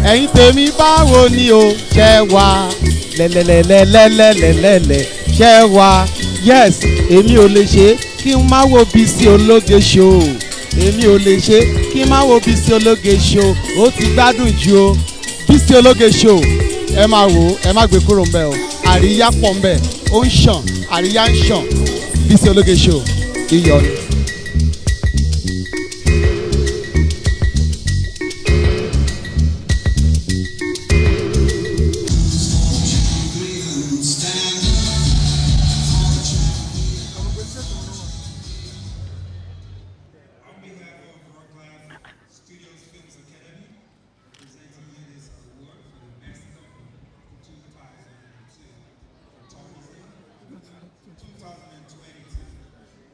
ẹ̀yin tèmi báwo ni o ṣẹ́ wá lẹ́lẹ́lẹ́lẹ́lẹ́lẹ́lẹ́ ṣẹ́ wá yes èmi ò lè ṣe kí n má wo Bísí Ológe show èmi ò lè ṣe kí n má wo Bísí Ológe show ó ti gbádùn jù o Bísí Ológe show ẹ máa wò ó ẹ má gbé kúrò ńbẹ̀ o àríyá pọ̀ ńbẹ̀ ó ń ṣàn àríyá ń ṣàn Bísí Ológe show iyọ̀ ni.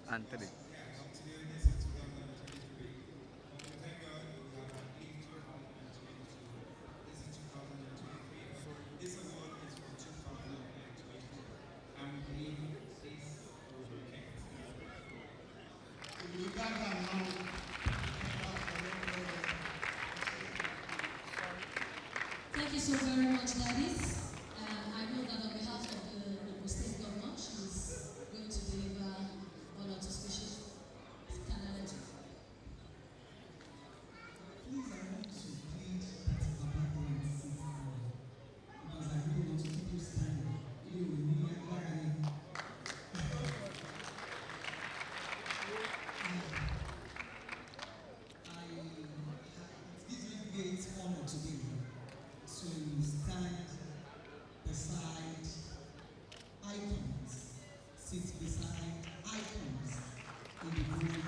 Anthony. Thank you so very much, ladies. I know that on behalf of the state government, she's going to deliver one or two speeches. Can I let you? Please, I want to plead that Baba go and sit down because I really want to keep you standing. You will need a crying. It gives me great honor today to stand beside icons, sit beside icons in the movie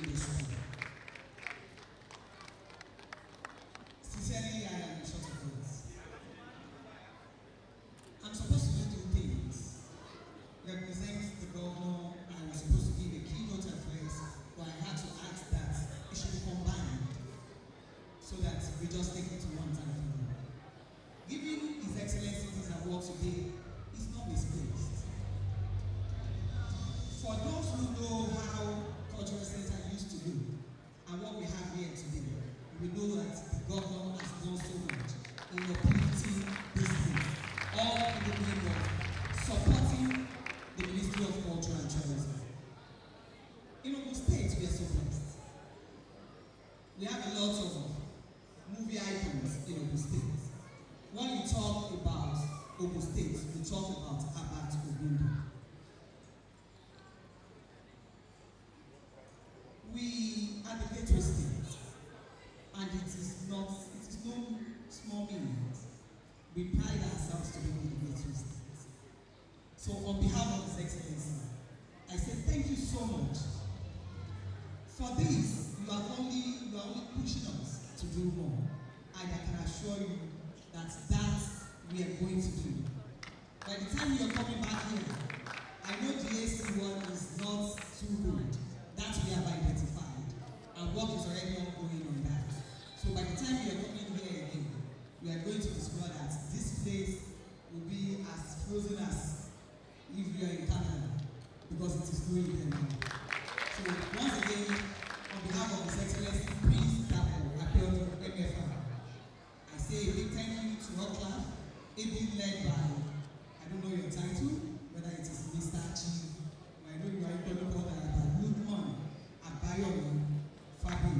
industry. Sincerely, I am short of words. I'm supposed to do two things. Represent the governor, and I was supposed to give a keynote address, but I had to ask that it should be combined so that we just take it to one time. Giving His Excellency this award today is not misplaced. For those who know how Cultural Center used to do and what we have here today, we know that the governor has done so much in uplifting this thing, all in the name of supporting the Ministry of Culture and Tourism. In Ogun State, we are so blessed. We have a lot of movie icons in Ogun State. When you talk about Ogun State, you talk about Abat Ogunde. We are the gateway state, and it is no small meaning. We pride ourselves to be the gateway state. So on behalf of His Excellency, I say thank you so much. For this, you are only pushing us to do more, and I can assure you that we are going to do. By the time you are coming back here, I know the AC1 is not too good. That we have identified, and work is already ongoing on that. So by the time you are coming here again, we are going to discover that this place will be as frozen as if you are in Canada, because it is going there now. So once again, on behalf of His Excellency Prince Dapo Abiodun MFR, I say a big thank you to Rockland, being led by, I don't know your title, whether it is Mr. Chief, I know you are going to call that about Lukman Abayomi Fabi.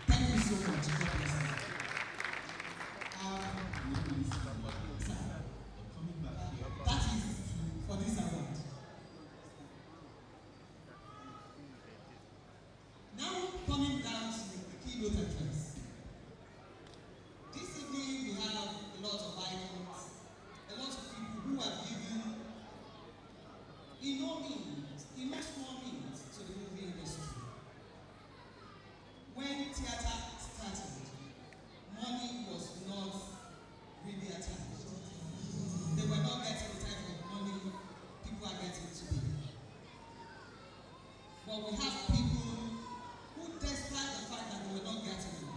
Thank you so much. God bless you. That is for this award. Now coming down to the keynote address. This evening we have a lot of icons, a lot of people who have given in no small means to the movie industry. When theater started, money was not really attached. They were not getting the type of money people are getting today. But we have people who, despite the fact that they were not getting it,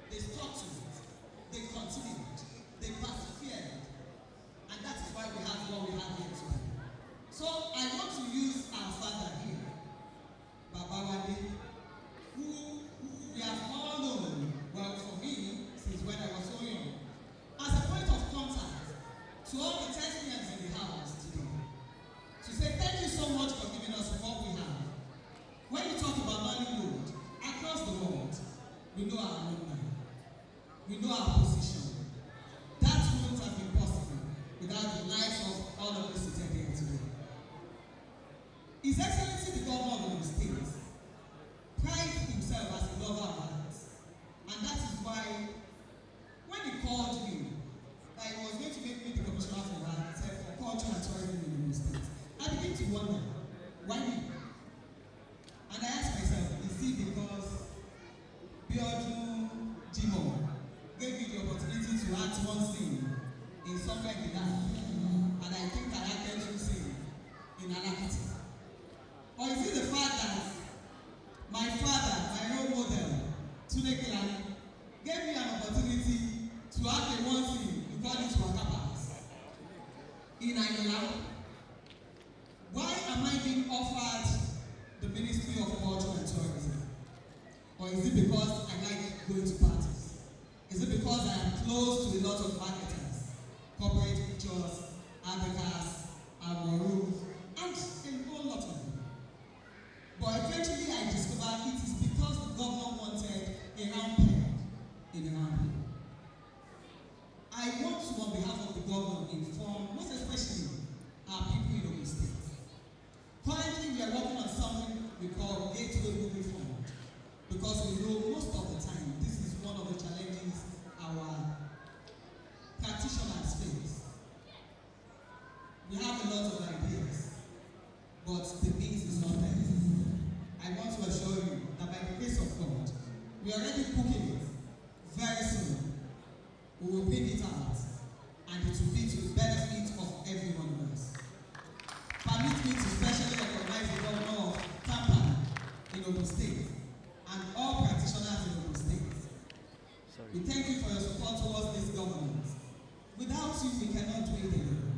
they stuck to it, they continued, they persevered, and that is why we have what we have here today. So I want to use our father here, Baba Wade, who we have all known, well, for me, since when I was so young. We know our number. We know our position. That wouldn't have been possible without the lives of all of us seated here today. His Excellency the Governor of the State prides himself as a lover of art. And that is why when he called me, that he was going to make me the commissioner for art, for culture and tourism in the state, I began to wonder, why me? And I asked myself, is it because Biodun Jimo gave me the opportunity to act one scene in somewhere like that, and I think I acted two scenes in Alakiti? Or is it the fact that my father, my role model, Tunde Kelani, gave me an opportunity to act in one scene, you call it Wakapas, in Ayala? Why am I being offered the Ministry of Culture and Tourism? Or is it because I like going to parties? Is it because I am close to a lot of marketers, corporate pictures, advocates, Amoru, and a whole lot of them? But eventually I discovered it is because the governor wanted a round pen in a round pen. I want to, on behalf of the governor, inform, most especially our people in Ogun State. Currently, we are working on something we call Gateway Moving Forward, because we know most of the time this is one of the challenges our practitioners face. We have a lot of ideas, but the means is not there. I want to assure you that by the grace of God, we are already cooking it. Very soon, we will bring it out, and it will be to the benefit of every one of us. Permit me to specially recognize the governor of Kampala in Ogun State and all practitioners in Ogun State. We thank you for your support towards this government. Without you, we cannot do it alone.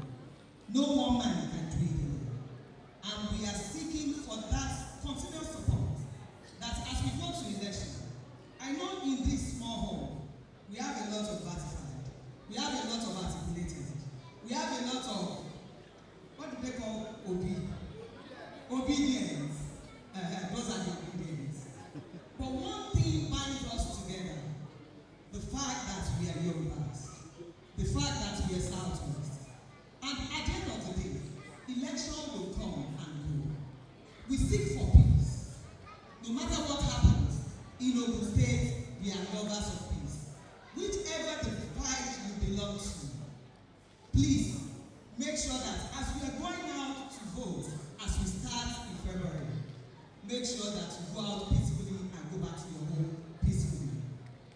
No one man can do it alone. And we are seeking for that continuous support, that as we go to election, I know in this small hall, we have a lot of ratified, we have a lot of articulated, we have a lot of, what do they call obedience? Those are the obedience. But one thing binds us together, the fact that we are Yorubas, the fact that we are Southwest. And at the end of the day, election will come and go. We seek for peace. No matter what happens, in Ogun State, we are lovers of peace. Whichever divide you belong to, please make sure that as we are going out to vote, as we start in February, make sure that you go out peacefully and go back to your home peacefully.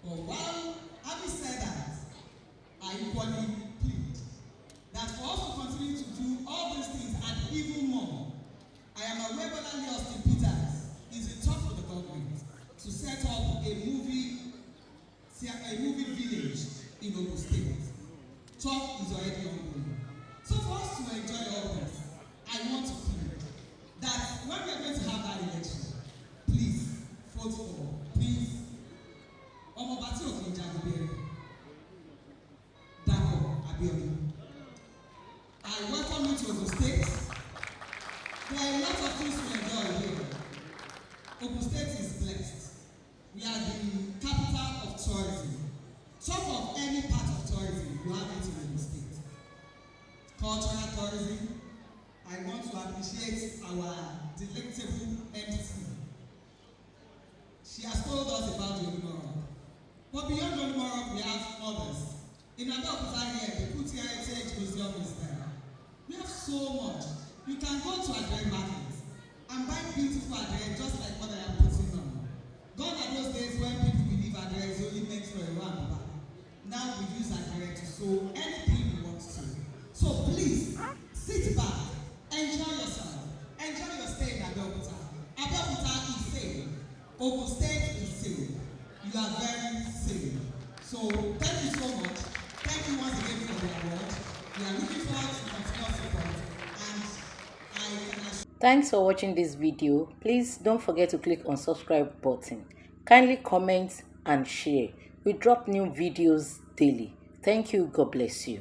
But while having said that, I equally plead that for us to continue to do all these things and even more, I am aware that Austin Peters is in talk with the government to set up a movie village in Ogun State. Talk is already ongoing. So for us to enjoy all this, I want to plead that when we are going to have that election, please vote for, please, Omobati Okinjagobere, Dapo Abiodun. I welcome you to Ogun State. There are a lot of things to enjoy here. Ogun State is blessed. We are the capital of tourism. Top of any part of tourism, you have it in Ogun State. Cultural tourism. I want to appreciate our delectable MC. She has told us about the Olumoro. But beyond Olumoro, we have others. In Abeokuta here, the Kuti Heritage Museum is there. We have so much. You can go to Adre Market and buy beautiful Adre just like what I am putting on. Gone are those days when people believe Adre is only meant for a round. Now we use Adre to sew anything we want to. So please, sit back, enjoy yourself, enjoy your stay in Abeokuta. Abeokuta is safe. Ogun State is safe. You are very safe. So thank you so much. Thank you once again for the award. We are looking forward to continuous support. And I can assure. Thanks for watching this video. Please don't forget to click on subscribe button. Kindly comment and share. We drop new videos daily. Thank you. God bless you.